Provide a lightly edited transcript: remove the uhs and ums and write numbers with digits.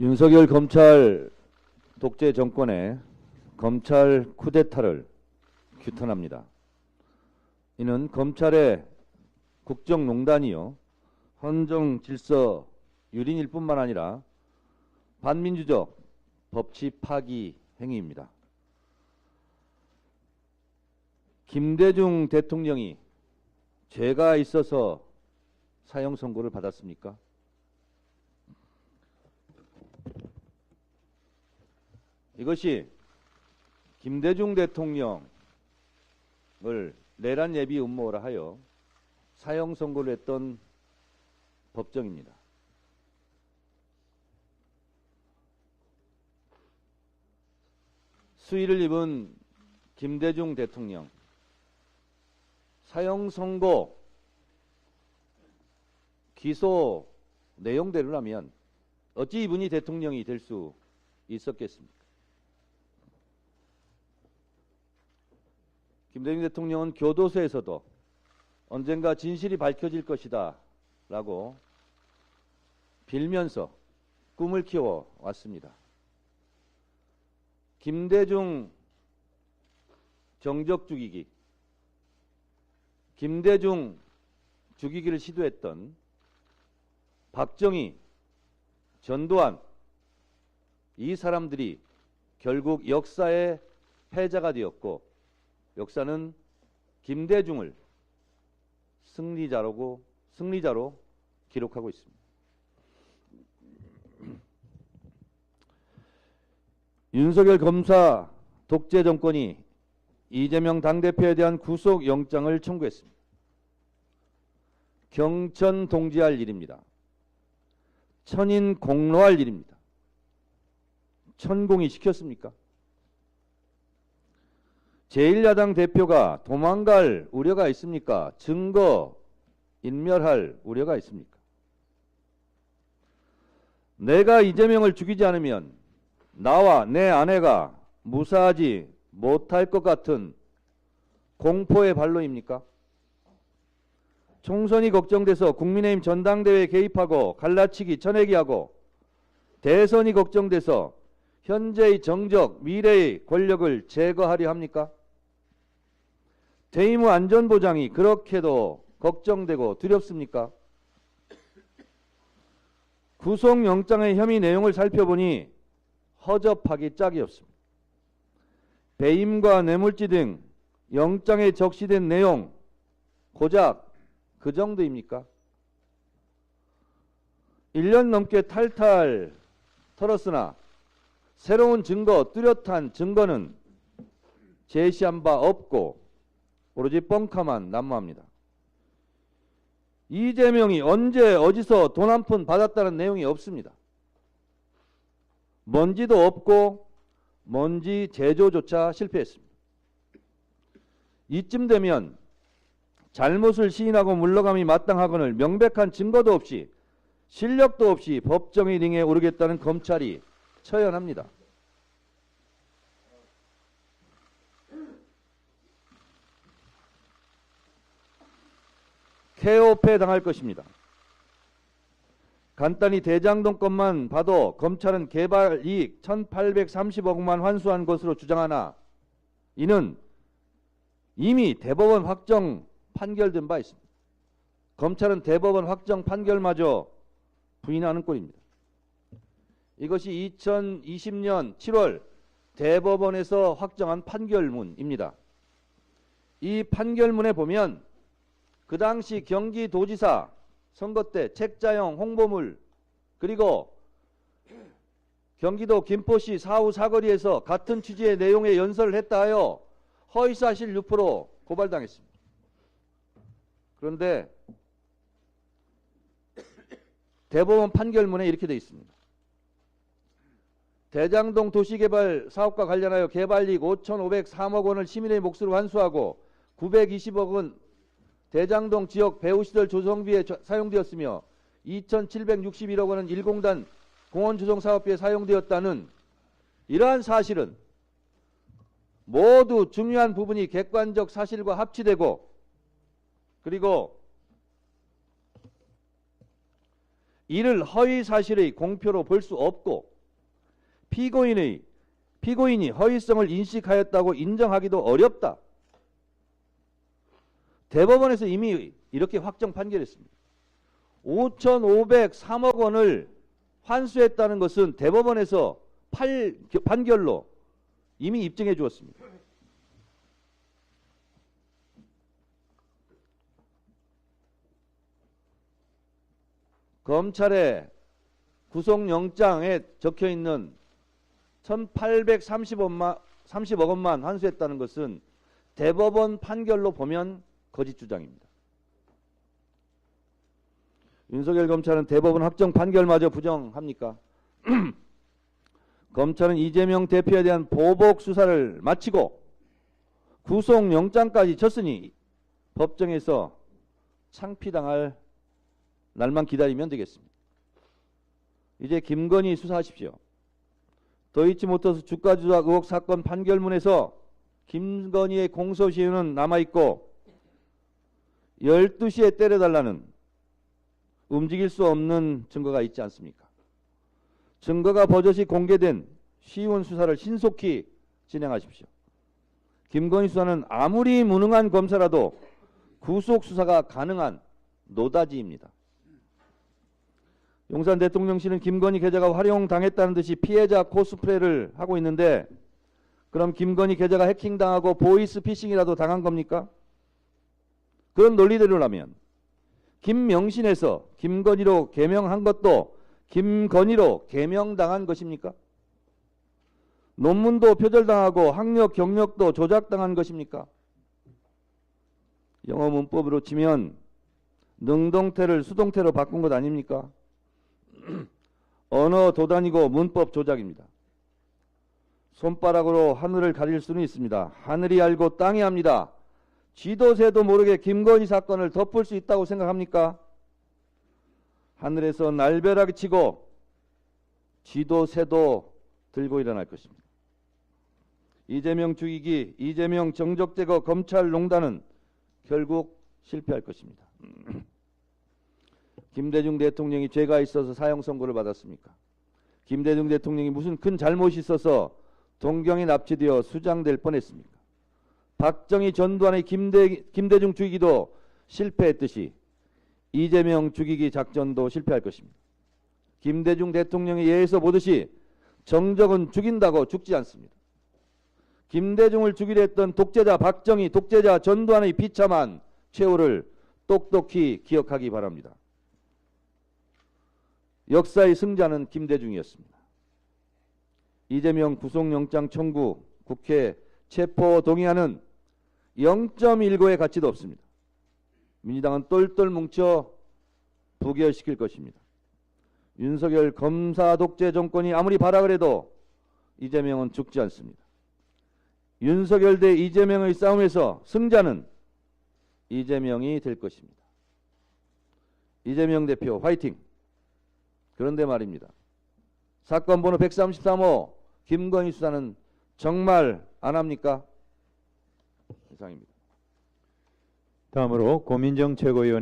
윤석열 검찰 독재 정권의 검찰 쿠데타를 규탄합니다. 이는 검찰의 국정농단이요 헌정 질서 유린일 뿐만 아니라 반민주적 법치 파기 행위입니다. 김대중 대통령이 죄가 있어서 사형 선고를 받았습니까? 이것이 김대중 대통령을 내란 예비 음모라 하여 사형 선고를 했던 법정입니다. 수위를 입은 김대중 대통령 사형 선고 기소 내용대로라면 어찌 이분이 대통령이 될 수 있었겠습니까? 김대중 대통령은 교도소에서도 언젠가 진실이 밝혀질 것이다 라고 빌면서 꿈을 키워왔습니다. 김대중 정적 죽이기, 김대중 죽이기를 시도했던 박정희, 전두환 이 사람들이 결국 역사의 패자가 되었고 역사는 김대중을 승리자로 기록하고 있습니다. 윤석열 검사 독재 정권이 이재명 당대표에 대한 구속영장을 청구했습니다. 경천 동지할 일입니다. 천인 공로할 일입니다. 천공이 시켰습니까? 제1야당 대표가 도망갈 우려가 있습니까? 증거 인멸할 우려가 있습니까? 내가 이재명을 죽이지 않으면 나와 내 아내가 무사하지 못할 것 같은 공포의 발로입니까? 총선이 걱정돼서 국민의힘 전당대회에 개입하고 갈라치기 쳐내기하고 대선이 걱정돼서 현재의 정적, 미래의 권력을 제거하려 합니까? 퇴임 후 안전보장이 그렇게도 걱정되고 두렵습니까? 구속영장의 혐의 내용을 살펴보니 허접하기 짝이 없습니다. 배임과 뇌물죄 등 영장에 적시된 내용 고작 그 정도입니까? 1년 넘게 탈탈 털었으나 새로운 증거, 뚜렷한 증거는 제시한 바 없고 오로지 뻥카만 난무합니다. 이재명이 언제 어디서 돈 한 푼 받았다는 내용이 없습니다. 먼지도 없고 먼지 제조조차 실패했습니다. 이쯤 되면 잘못을 시인하고 물러감이 마땅하거늘 명백한 증거도 없이 실력도 없이 법정의 링에 오르겠다는 검찰이 처연합니다. 케오패 당할 것입니다. 간단히 대장동 것만 봐도 검찰은 개발 이익 1,830억만 환수한 것으로 주장하나 이는 이미 대법원 확정 판결된 바 있습니다. 검찰은 대법원 확정 판결마저 부인하는 꼴입니다. 이것이 2020년 7월 대법원에서 확정한 판결문입니다. 이 판결문에 보면 그 당시 경기도지사 선거 때 책자형 홍보물 그리고 경기도 김포시 사후 사거리에서 같은 취지의 내용의 연설을 했다 하여 허위사실 유포로 고발당했습니다. 그런데 대법원 판결문에 이렇게 되어 있습니다. 대장동 도시개발 사업과 관련하여 개발이익 5,503억 원을 시민의 몫으로 환수하고 920억 원 대장동 지역 배후시설 조성비에 사용되었으며 2,761억 원은 일공단 공원조성사업비에 사용되었다는 이러한 사실은 모두 중요한 부분이 객관적 사실과 합치되고 그리고 이를 허위 사실의 공표로 볼 수 없고 피고인이 허위성을 인식하였다고 인정하기도 어렵다. 대법원에서 이미 이렇게 확정 판결했습니다. 5,503억 원을 환수했다는 것은 대법원에서 판결로 이미 입증해 주었습니다. 검찰의 구속영장에 적혀있는 1,830억 원만 환수했다는 것은 대법원 판결로 보면 거짓 주장입니다. 윤석열 검찰은 대법원 확정 판결마저 부정합니까? 검찰은 이재명 대표에 대한 보복 수사를 마치고 구속영장까지 쳤으니 법정에서 창피당할 날만 기다리면 되겠습니다. 이제 김건희 수사하십시오. 도이치모터스 주가 조작 의혹 사건 판결문에서 김건희의 공소시효는 남아있고 12시에 때려달라는 움직일 수 없는 증거가 있지 않습니까? 증거가 버젓이 공개된 쉬운 수사를 신속히 진행하십시오. 김건희 수사는 아무리 무능한 검사라도 구속 수사가 가능한 노다지입니다. 용산 대통령실은 김건희 계좌가 활용당했다는 듯이 피해자 코스프레를 하고 있는데 그럼 김건희 계좌가 해킹당하고 보이스피싱이라도 당한 겁니까? 그런 논리대로라면 김명신에서 김건희로 개명한 것도 김건희로 개명당한 것입니까? 논문도 표절당하고 학력 경력도 조작당한 것입니까? 영어 문법으로 치면 능동태를 수동태로 바꾼 것 아닙니까? 언어 도단이고 문법 조작입니다. 손바닥으로 하늘을 가릴 수는 있습니다. 하늘이 알고 땅이 압니다. 쥐도 새도 모르게 김건희 사건을 덮을 수 있다고 생각합니까? 하늘에서 날벼락이 치고 쥐도 새도 들고 일어날 것입니다. 이재명 죽이기, 이재명 정적 제거 검찰농단은 결국 실패할 것입니다. 김대중 대통령이 죄가 있어서 사형 선고를 받았습니까? 김대중 대통령이 무슨 큰 잘못이 있어서 동경에 납치되어 수장될 뻔했습니까? 박정희 전두환의 김대중 죽이기도 실패했듯이 이재명 죽이기 작전도 실패할 것입니다. 김대중 대통령의 예에서 보듯이 정적은 죽인다고 죽지 않습니다. 김대중을 죽이려 했던 독재자 박정희, 독재자 전두환의 비참한 최후를 똑똑히 기억하기 바랍니다. 역사의 승자는 김대중이었습니다. 이재명 구속영장 청구, 국회 체포 동의안은 0.19의 가치도 없습니다. 민주당은 똘똘 뭉쳐 부결시킬 것입니다. 윤석열 검사 독재 정권이 아무리 발악을 해도 이재명은 죽지 않습니다. 윤석열 대 이재명의 싸움에서 승자는 이재명이 될 것입니다. 이재명 대표 화이팅! 그런데 말입니다. 사건 번호 133호 김건희 수사는 정말 안 합니까? 이상입니다. 다음으로 고민정 최고위원